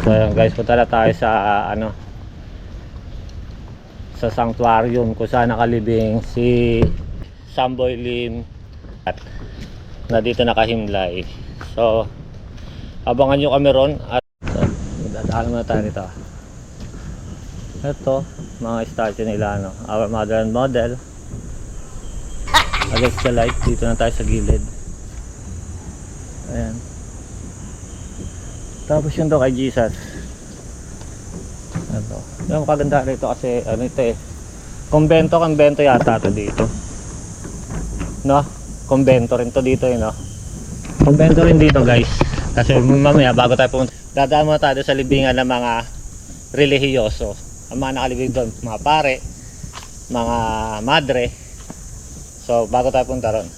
So ayan guys, punta na tayo sa ano, sa sanctuarium kung saan nakalibing si Samboy Lim at na dito nakahimlay. So abangan nyo kami ron at dadaan muna tayo nito. Ito mga statue nila, no? Our mother and model against the light. Dito na tayo sa gilid. Ayan. Tapos yun daw kay Jesus. Ito. Yung kaganda rito kasi ano ito eh, Kumbento yata ito dito, no? Kumbento rin to dito eh, no? Kumbento rin dito guys. Kasi mamaya bago tayo pumunta, dadaan muna tayo sa libingan ng mga relihiyoso. Ang mga nakalibing doon, mga pare, mga madre. So bago tayo punta ron,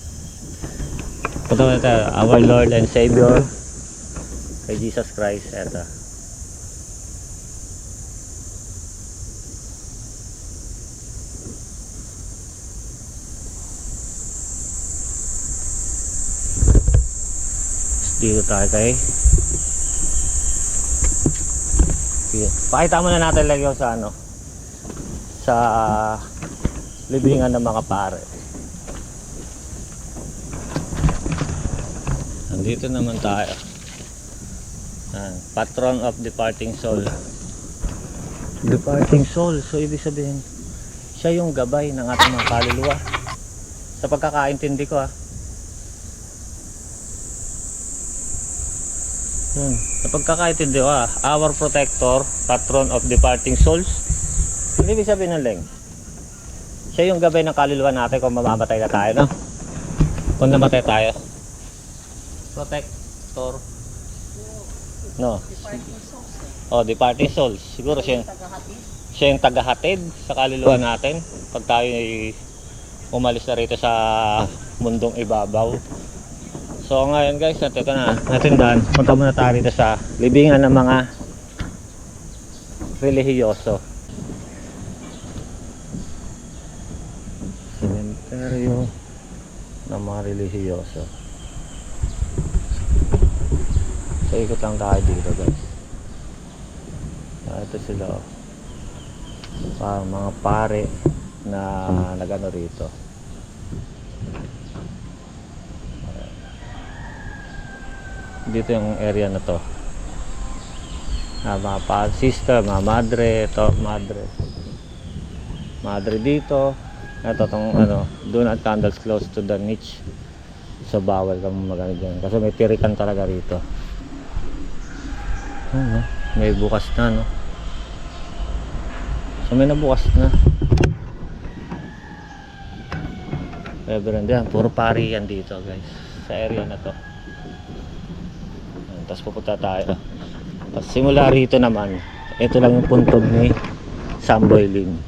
punta muna tayo, our Lord and Savior kay Jesus Christ. Eto. Dito tayo kay pakita muna natin lagi sa ano, sa libingan ng mga pare. Nandito naman tayo. Patron of departing soul. Departing soul, so ibig sabihin siya yung gabay ng ating mga kaluluwa sa pagkakaintindi ko sa pagkakaintindi ko our protector, patron of departing souls. Ibig sabihin ng leng, siya yung gabay ng kaluluwa natin kung mamamatay na tayo, no? Kung namatay tayo, protector, no? Departing souls. Siguro siya yung tagahatid sa kaluluwa natin pag tayo ay umalis na rito sa mundong ibabaw. So ngayon guys, nandito na natin daan. Punta muna tayo rito sa libingan ng mga relihiyoso. Sementeryo ng mga relihiyoso. So ikot lang tayo dito guys. Ito sila mga pare na nagano rito. Dito yung area na to, mga sister, mga madre, to madre dito. Ito tong ano, do not candles close to the niche. So bawal kang magano dyan kasi may tirikan talaga rito. May bukas na, no? So may nabukas na. Reverend yan, puro pari yan dito guys, sa area na to. Tapos pupunta tayo. Tapos simula rito naman, ito lang yung puntod ni Samboy Lim.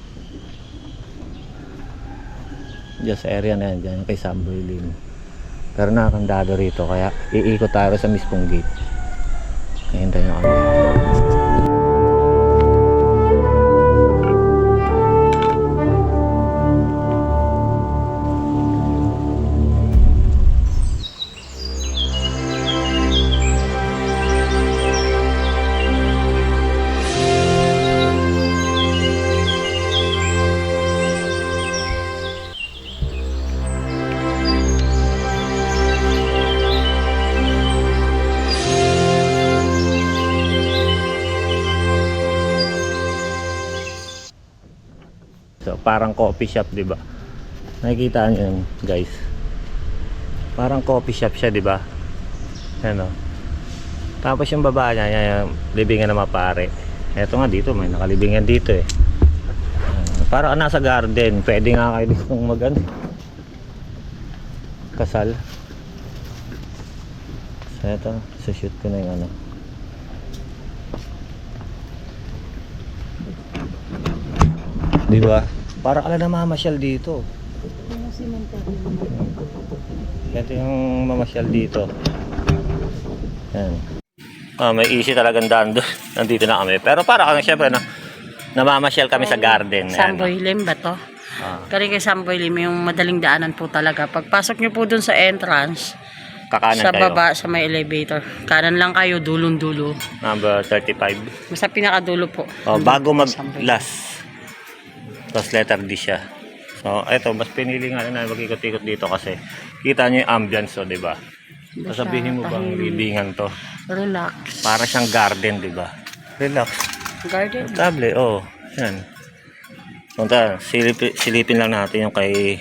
Diyan sa area na yan, dyan kay Samboy Lim. Pero nakakandado rito, kaya iikot tayo sa mismong gate. Hintay nyo kami. So, parang coffee shop, 'di ba? Nakikita niyo 'yun, guys. Parang coffee shop siya, 'di ba? Ano? Tapos yung baba niya, yung libingan ng mga pare. Ito nga dito, may nakalibingan dito eh. Parang nasa garden, pwede nga kayo dito mag-ano, kasal. So, ito, shoot ko na yung ano. Di ba? Para ka lang namamasyal dito. Ito yung mamasyal dito. Yan. May easy talagang daan doon. Nandito na kami. Pero para kami syempre namamasyal kami sa garden. Samboy Lim ba to? Kaya kay Samboy Lim yung madaling daanan po talaga. Pagpasok nyo po dun sa entrance, Kakanan Sa kayo. baba, sa may elevator. Kanan lang kayo, dulong-dulo. Number 35. Basta pinakadulo po. Oh, bago Sampai. mag-last. Tapos letter D siya. So, eto, mas pinili nga na mag-ikot-ikot dito kasi kita nyo yung ambience, so, di ba? Sasabihin mo bang libingan to? Relax. Para siyang garden, di ba? Relax. Garden. Table, oh. Yan. Punta, silipin lang natin yung kay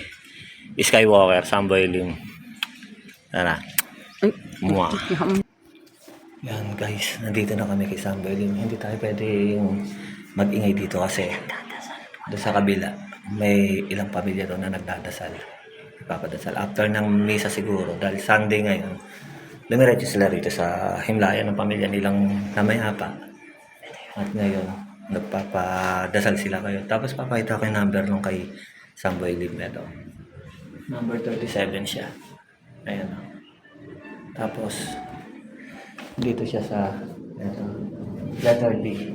Skywalker, Samboy Lim. Tara. Mua. Yan guys, nandito na kami kay Samboy Lim. Hindi tayo pwedeng mag-ingay dito kasi doon sa kabila, may ilang pamilya doon na nagdadasal. Ipapadasal. After ng misa siguro, dahil Sunday ngayon, lumiretso sila rito sa himlayan ng pamilya nilang namayapa. At ngayon, nagpapadasal sila kayo. Tapos papakita ko yung number nung kay Samboy Lim na ito. Number 37 siya. Ayan o. Tapos, dito siya sa ito, letter D.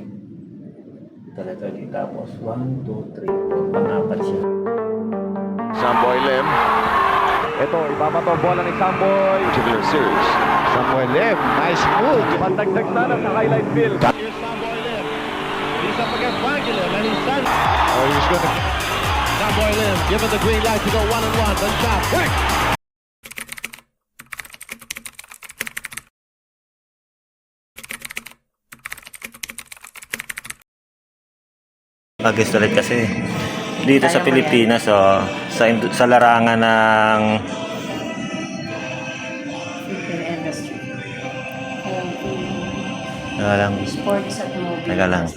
Ito letter D. Tapos, 1, 2, 3. Pang-apat siya. Samboy Lim. Ito, ibabato bola ni Samboy. Particular series. Samboy Lim, nice move. Pandagdag sana sa highlight field. Here's Samboy Lim. He's up against Wangulin and he's done. Oh, he's going to... Samboy Lim given the green light to go 1-on-1. Then shot. Quick! Pag-guest ulit kasi dito sa Pilipinas, oh, sa larangan ng Industry. lang, Sports at movie. teka lang.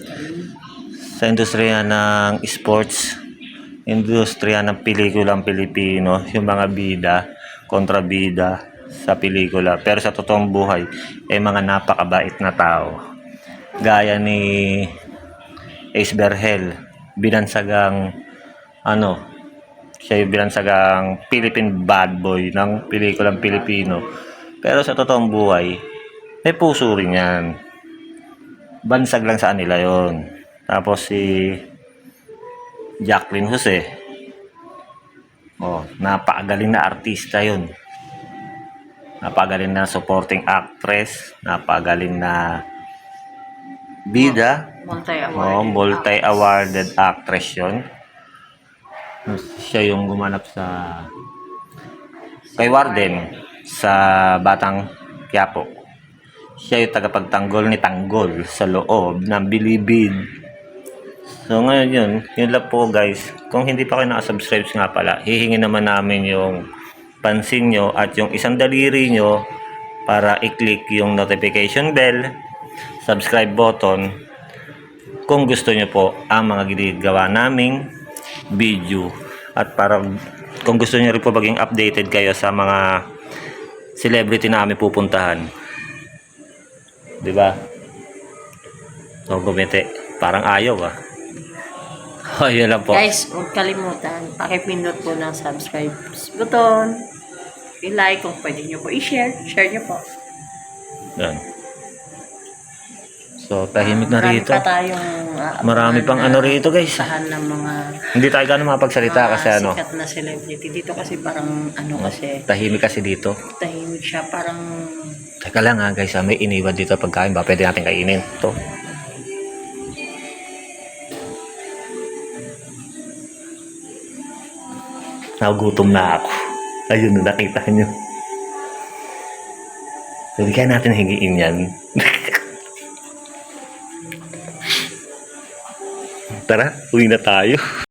Sa industriya ng sports, industriya ng pelikulang Pilipino, yung mga bida, kontrabida sa pelikula. Pero sa totoong buhay, ay mga napakabait na tao. Gaya ni Ace Berhel, binansagang siya yung binansagang Philippine bad boy ng pelikulang Pilipino. Pero sa totoong buhay, may puso rin yan. Bansag lang sa kanila yon. Tapos si Jacqueline Jose, napakagaling na artista yun. Napakagaling na supporting actress, napakagaling na bida. Multi-awarded actress yun. Siya yung gumanap sa kay Warden sa Batang Quiapo. Siya yung tagapagtanggol ni Tanggol sa loob ng Bilibid. So ngayon yun lang po guys. Kung hindi pa kayo nakasubscribe nga pala, hihingi naman namin yung pansin nyo at yung isang daliri nyo para i-click yung notification bell, subscribe button kung gusto nyo po ang mga ginagawa naming video. At para kung gusto nyo rin po maging updated kayo sa mga celebrity na kami pupuntahan. Diba? So, gumete. Parang ayaw ah. Yun lang po. Guys, huwag kalimutan, pakipindot po ng subscribe button. I-like kung pwede nyo po i-share. Share nyo po. Yan. So, tahimik na rito. Marami pa tayong Marami pang ano rito guys. Sahan ng mga Hindi tayo gano'ng mapagsalita kasi sikat na celebrity. Dito kasi parang kasi tahimik kasi dito. tahimik siya. Parang Teka lang guys, may iniwan dito pagkain ba? Pwede natin kainin to. Nagutom na ako. Ayun na, nakita nyo. Pwede kaya natin hingiin yan. Tara, uwi na tayo.